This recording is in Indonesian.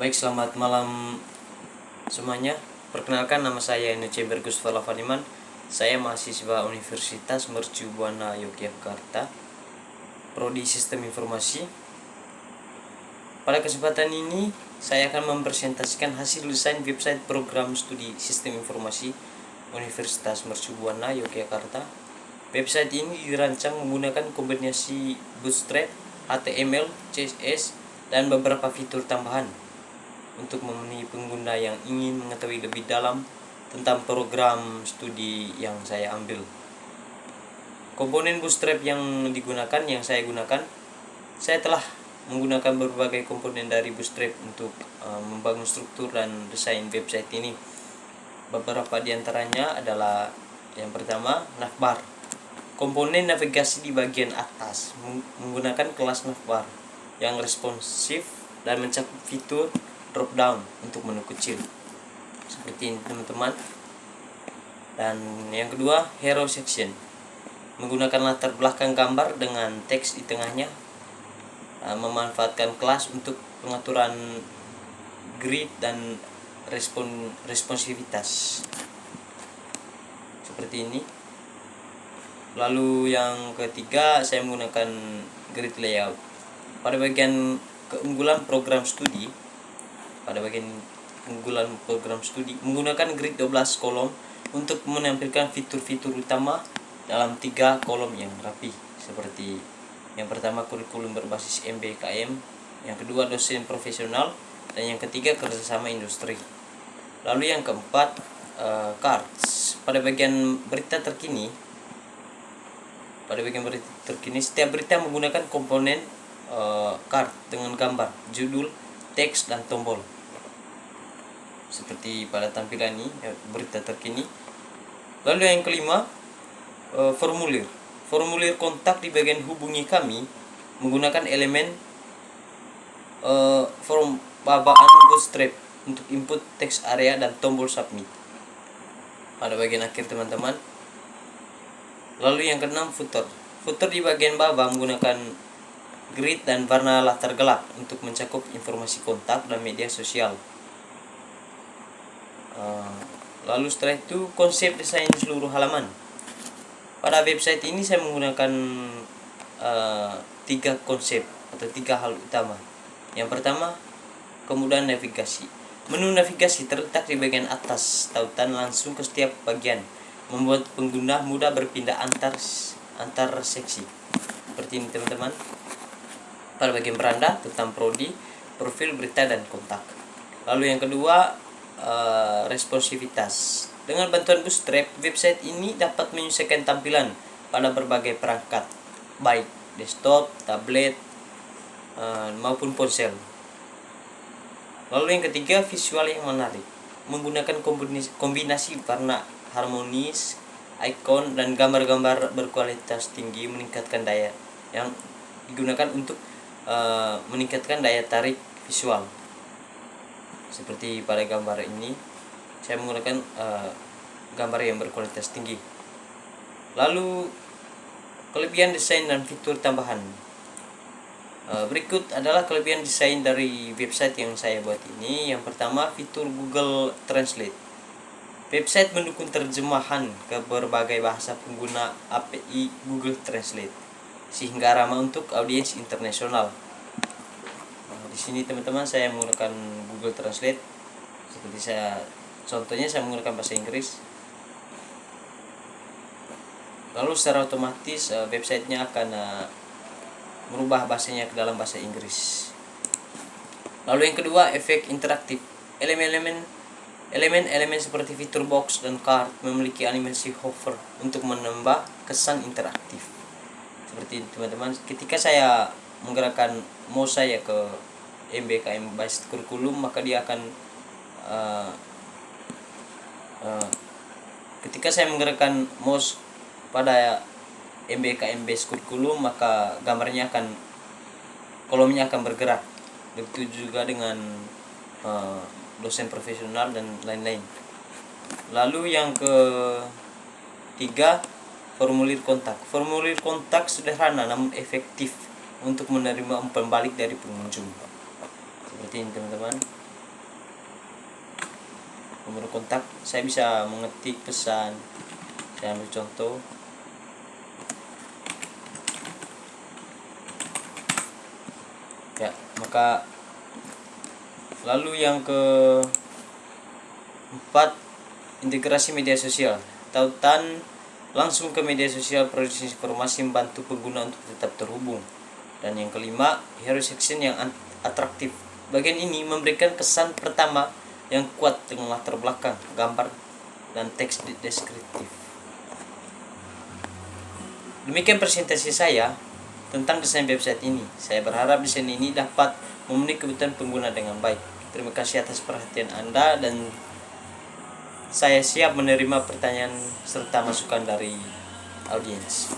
Baik, selamat malam semuanya. Perkenalkan, nama saya Enoce Bergus Falavaniman. Saya mahasiswa Universitas Mercu Buana Yogyakarta, Prodi Sistem Informasi. Pada kesempatan ini, saya akan mempresentasikan hasil desain website program studi Sistem Informasi Universitas Mercu Buana Yogyakarta. Website ini dirancang menggunakan kombinasi Bootstrap, HTML, CSS, dan beberapa fitur tambahan untuk memenuhi pengguna yang ingin mengetahui lebih dalam tentang program studi yang saya ambil. Komponen Bootstrap yang saya gunakan, saya telah menggunakan berbagai komponen dari Bootstrap untuk membangun struktur dan desain website ini. Beberapa di antaranya adalah yang pertama, navbar. Komponen navigasi di bagian atas menggunakan kelas navbar yang responsif dan mencakup fitur drop down untuk menu kecil seperti ini teman-teman. Dan yang kedua, hero section, menggunakan latar belakang gambar dengan teks di tengahnya, memanfaatkan kelas untuk pengaturan grid dan responsivitas seperti ini. Lalu yang ketiga, saya menggunakan grid layout. Pada bagian keunggulan program studi menggunakan grid 12 kolom untuk menampilkan fitur-fitur utama dalam 3 kolom yang rapi, seperti yang pertama kurikulum berbasis MBKM, yang kedua dosen profesional, dan yang ketiga kerjasama industri. Lalu yang keempat, cards. Pada bagian berita terkini, setiap berita menggunakan komponen card dengan gambar, judul, teks, dan tombol. Seperti pada tampilan ini, berita terkini. Lalu yang kelima, formulir kontak di bagian hubungi kami menggunakan elemen form babaan Bootstrap untuk input teks area dan tombol submit pada bagian akhir teman-teman. Lalu yang keenam, footer di bagian bawah menggunakan grid dan warna latar gelap untuk mencakup informasi kontak dan media sosial. Lalu setelah itu, konsep desain seluruh halaman. Pada website ini saya menggunakan 3 konsep atau 3 hal utama. Yang pertama, kemudahan navigasi. Menu navigasi terletak di bagian atas, tautan langsung ke setiap bagian, membuat pengguna mudah berpindah antar seksi. Seperti ini teman-teman. Pada bagian beranda, tentang prodi, profil, berita, dan kontak. Lalu yang kedua, responsivitas. Dengan bantuan Bootstrap, website ini dapat menyesuaikan tampilan pada berbagai perangkat, baik desktop, tablet, maupun ponsel. Lalu yang ketiga, visual yang menarik. Menggunakan kombinasi warna harmonis, icon, dan gambar-gambar berkualitas tinggi meningkatkan daya yang digunakan untuk meningkatkan daya tarik visual. Seperti pada gambar ini, saya menggunakan gambar yang berkualitas tinggi. Lalu kelebihan desain dan fitur tambahan. Berikut adalah kelebihan desain dari website yang saya buat ini. Yang pertama, fitur Google Translate. Website mendukung terjemahan ke berbagai bahasa pengguna API Google Translate sehingga ramah untuk audiens internasional. Di sini teman-teman saya menggunakan Google Translate. Contohnya saya menggunakan bahasa Inggris. Lalu secara otomatis websitenya akan merubah bahasanya ke dalam bahasa Inggris. Lalu yang kedua, efek interaktif. Elemen seperti fitur box dan card memiliki animasi hover untuk menambah kesan interaktif. Seperti teman-teman, ketika saya menggerakkan mouse saya ke MBKM based kurikulum, maka dia akan ketika saya menggerakkan mouse pada MBKM based kurikulum, maka kolomnya akan bergerak. Begitu juga dengan dosen profesional dan lain-lain. Lalu yang ketiga, formulir kontak. Formulir kontak sederhana namun efektif untuk menerima umpan balik dari pengunjung. Seperti penting teman-teman. Nomor kontak saya bisa mengetik pesan, saya ambil contoh. Ya, maka lalu yang keempat, integrasi media sosial. Tautan langsung ke media sosial produksi informasi membantu pengguna untuk tetap terhubung. Dan yang kelima, hero section yang atraktif. Bagian ini memberikan kesan pertama yang kuat dengan latar belakang, gambar, dan teks deskriptif. Demikian presentasi saya tentang desain website ini. Saya berharap desain ini dapat memenuhi kebutuhan pengguna dengan baik. Terima kasih atas perhatian Anda, dan saya siap menerima pertanyaan serta masukan dari audiens.